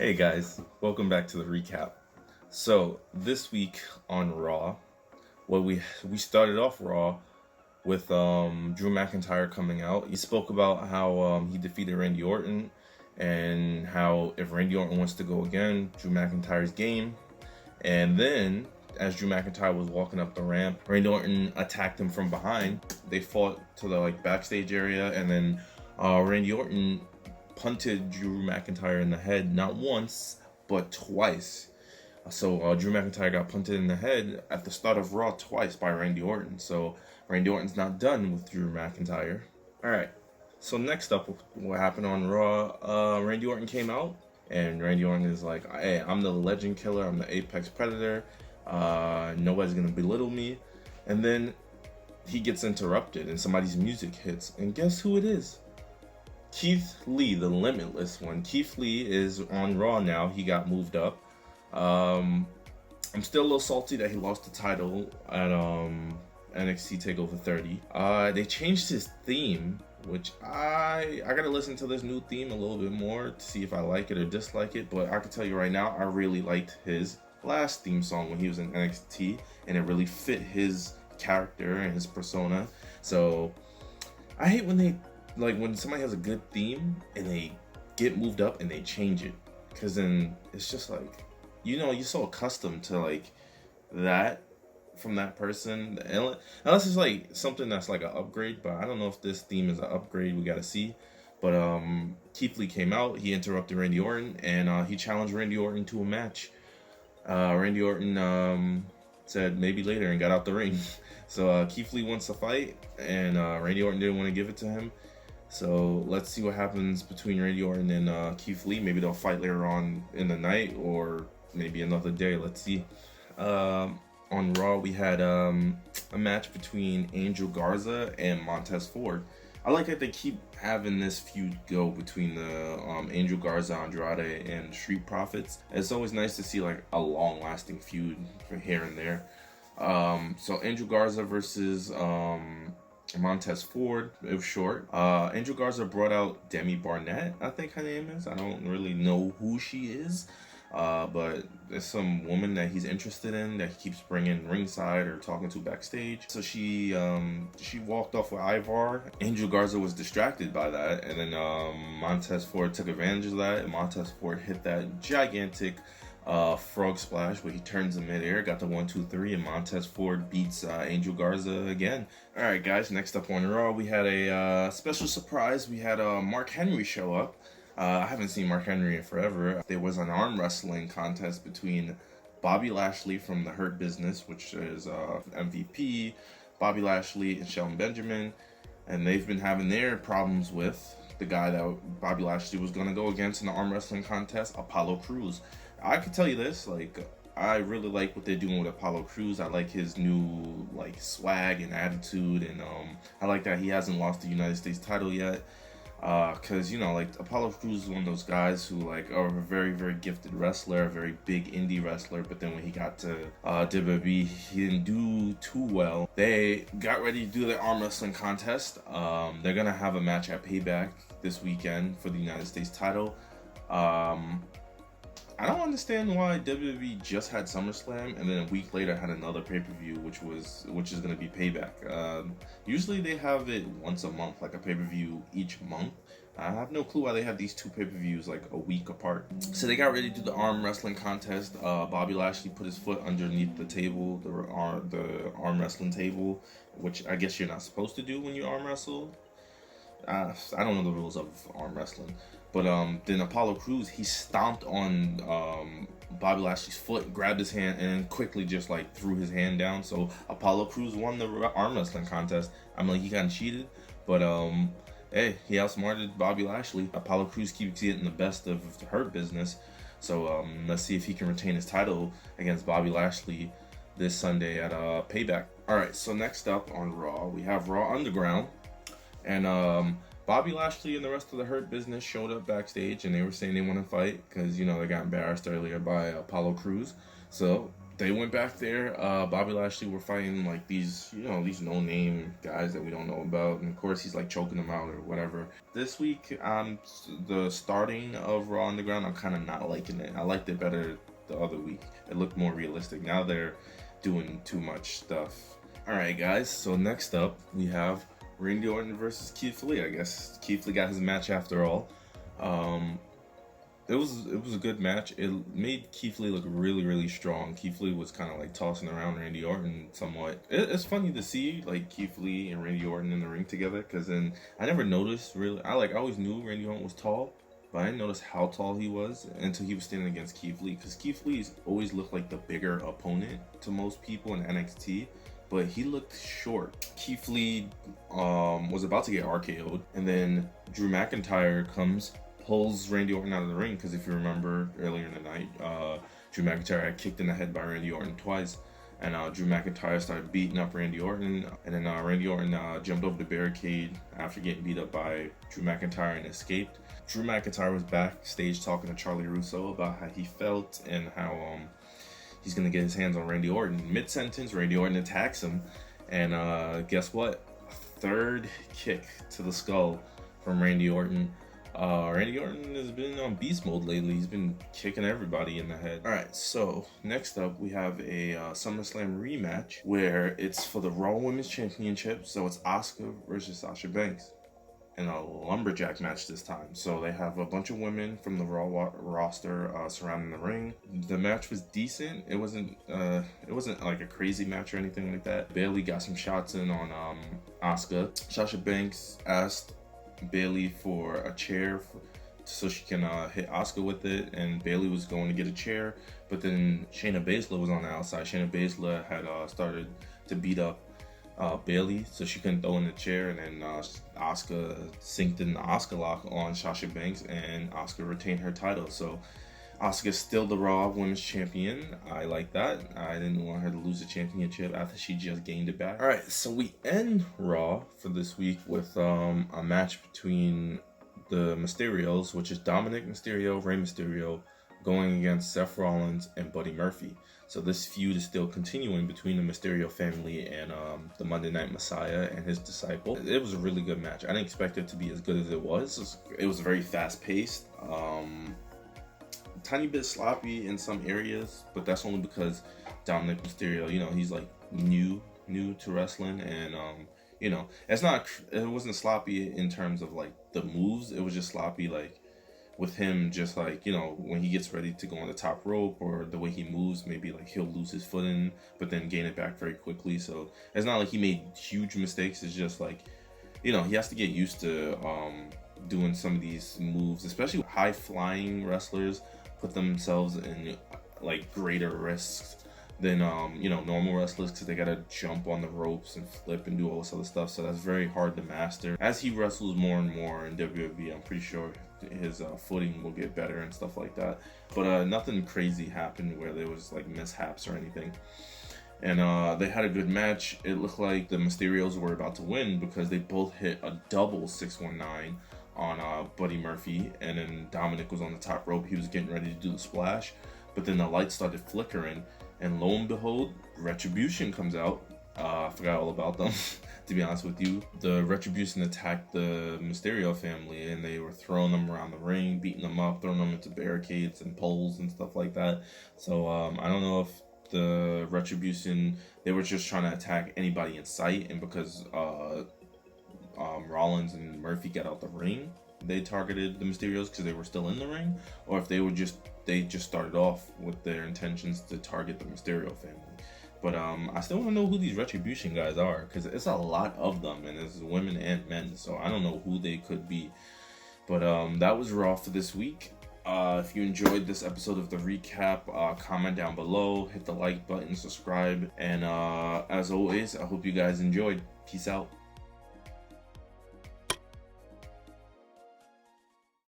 Hey guys, welcome back to the recap. So this week on Raw, we started off Raw with Drew McIntyre coming out. He spoke about how he defeated Randy Orton and how if Randy Orton wants to go again, Drew McIntyre's game. And then as Drew McIntyre was walking up the ramp, Randy Orton attacked him from behind. They fought to the backstage area, and then Randy Orton punted Drew McIntyre in the head not once but twice. So Drew McIntyre got punted in the head at the start of Raw twice by Randy Orton. So Randy Orton's not done with Drew McIntyre. All right. So next up, what happened on Raw? Randy Orton came out, and Randy Orton is like, "Hey, I'm the Legend Killer. I'm the Apex Predator. Nobody's gonna belittle me." And then he gets interrupted, and somebody's music hits, and guess who it is? Keith Lee, the Limitless one. Keith Lee is on Raw now. He got moved up. I'm still a little salty that he lost the title at NXT Takeover 30. They changed his theme, which I gotta listen to this new theme a little bit more to see if I like it or dislike it. But I can tell you right now, I really liked his last theme song when he was in NXT, and it really fit his character and his persona. So I hate when when somebody has a good theme and they get moved up and they change it, because then it's just like, you're so accustomed to that from that person, unless it's like something that's like an upgrade. But I don't know if this theme is an upgrade. We gotta see. But Keith Lee came out. He interrupted Randy Orton, and he challenged Randy Orton to a match. Randy Orton said maybe later and got out the ring. So Keith Lee wants to fight, and Randy Orton didn't want to give it to him. So let's see what happens between Randy Orton and Keith Lee. Maybe they'll fight later on in the night, or maybe another day. Let's see. On Raw, we had a match between Angel Garza and Montez Ford. I like that they keep having this feud go between the Angel Garza, Andrade, and Street Profits. It's always nice to see like a long-lasting feud from here and there. So Angel Garza versus Montez Ford. It was short. Angel Garza brought out Demi Barnett, I think her name is. I don't really know who she is. But there's some woman that he's interested in that he keeps bringing ringside or talking to backstage. So she walked off with Ivar. Angel Garza was distracted by that, and then Montez Ford took advantage of that, and Montez Ford hit that gigantic frog splash where he turns in midair, got the 1-2-3, and Montez Ford beats Angel Garza again. All right, guys. Next up on Raw, we had a special surprise. We had Mark Henry show up. I haven't seen Mark Henry in forever. There was an arm wrestling contest between Bobby Lashley from the Hurt Business, which is MVP, Bobby Lashley, and Shelton Benjamin, and they've been having their problems with the guy that Bobby Lashley was going to go against in the arm wrestling contest, Apollo Crews. I can tell you this, I really like what they're doing with Apollo Crews. I like his new swag and attitude, and I like that he hasn't lost the United States title yet. Cause Apollo Crews is one of those guys who are a very, very gifted wrestler, a very big indie wrestler, but then when he got to WWE, he didn't do too well. They got ready to do their arm wrestling contest. They're gonna have a match at Payback this weekend for the United States title. I don't understand why WWE just had SummerSlam and then a week later had another pay-per-view, which is going to be Payback. Usually they have it once a month, like a pay-per-view each month. I have no clue why they have these two pay-per-views like a week apart. So they got ready to do the arm wrestling contest. Bobby Lashley put his foot underneath the table, the arm wrestling table, which I guess you're not supposed to do when you arm wrestle. I don't know the rules of arm wrestling. But then Apollo Crews, he stomped on Bobby Lashley's foot, grabbed his hand, and quickly just threw his hand down. So Apollo Crews won the arm wrestling contest. I'm like, he got cheated, but hey, he outsmarted Bobby Lashley. Apollo Crews keeps getting the best of Hurt Business. So let's see if he can retain his title against Bobby Lashley this Sunday at Payback. All right, so next up on Raw, we have Raw Underground, and Bobby Lashley and the rest of the Hurt Business showed up backstage, and they were saying they want to fight because, they got embarrassed earlier by Apollo Crews. So they went back there. Bobby Lashley were fighting like these, these no-name guys that we don't know about, and of course he's like choking them out or whatever. This week, the starting of Raw Underground, I'm kind of not liking it. I liked it better the other week. It looked more realistic. Now they're doing too much stuff. All right, guys. So next up, we have Randy Orton versus Keith Lee. I guess Keith Lee got his match after all. It was a good match. It made Keith Lee look really, really strong. Keith Lee was kind of like tossing around Randy Orton somewhat. It's funny to see like Keith Lee and Randy Orton in the ring together, because then I never noticed really. I always knew Randy Orton was tall, but I didn't notice how tall he was until he was standing against Keith Lee, because Keith Lee's always looked like the bigger opponent to most people in NXT. But he looked short. Keith Lee was about to get RKO'd, and then Drew McIntyre pulls Randy Orton out of the ring, because if you remember earlier in the night, Drew McIntyre had kicked in the head by Randy Orton twice, and Drew McIntyre started beating up Randy Orton, and then Randy Orton jumped over the barricade after getting beat up by Drew McIntyre and escaped. Drew McIntyre was backstage talking to Charlie Russo about how he felt and how he's going to get his hands on Randy Orton. Mid-sentence, Randy Orton attacks him, and guess what? Third kick to the skull from Randy Orton. Randy Orton has been on beast mode lately. He's been kicking everybody in the head. Alright, so next up we have a SummerSlam rematch where it's for the Raw Women's Championship. So it's Asuka versus Sasha Banks in a lumberjack match this time. So they have a bunch of women from the Raw roster surrounding the ring. The match was decent. It wasn't like a crazy match or anything like that. Bayley got some shots in on Asuka. Sasha Banks asked Bayley for a chair so she can hit Asuka with it, and Bayley was going to get a chair, but then Shayna Baszler was on the outside. Shayna Baszler had started to beat up Bayley, so she couldn't throw in the chair, and then Asuka synced in the Asuka lock on Sasha Banks, and Asuka retained her title. So Asuka's still the Raw Women's Champion. I like that. I didn't want her to lose the championship after she just gained it back. Alright, so we end Raw for this week with a match between the Mysterios, which is Dominic Mysterio, Rey Mysterio, going against Seth Rollins and Buddy Murphy. So this feud is still continuing between the Mysterio family and the Monday Night Messiah and his disciple. It was a really good match. I didn't expect it to be as good as it was. It was very fast-paced. Tiny bit sloppy in some areas, but that's only because Dominic Mysterio, he's like new to wrestling, and it wasn't sloppy in terms of like the moves. It was just sloppy like with him, just like when he gets ready to go on the top rope, or the way he moves, maybe like he'll lose his footing but then gain it back very quickly. So it's not like he made huge mistakes. It's just like he has to get used to doing some of these moves, especially high flying wrestlers put themselves in like greater risks than normal wrestlers, because they gotta jump on the ropes and flip and do all this other stuff. So that's very hard to master. As he wrestles more and more in WWE, I'm pretty sure his footing will get better and stuff like that. But nothing crazy happened where there was like mishaps or anything. And they had a good match. It looked like the Mysterios were about to win because they both hit a double 619 on Buddy Murphy, and then Dominic was on the top rope. He was getting ready to do the splash, but then the lights started flickering, and lo and behold, Retribution comes out. I forgot all about them, to be honest with you. The Retribution attacked the Mysterio family, and they were throwing them around the ring, beating them up, throwing them into barricades and poles and stuff like that. So I don't know if the Retribution, they were just trying to attack anybody in sight, and because Rollins and Murphy got out the ring, they targeted the Mysterios because they were still in the ring, or if they just started off with their intentions to target the Mysterio family. But I still want to know who these Retribution guys are, because it's a lot of them, and it's women and men, so I don't know who they could be. But that was Raw for this week. If you enjoyed this episode of the recap, comment down below, hit the like button, subscribe, and as always, I hope you guys enjoyed. Peace out.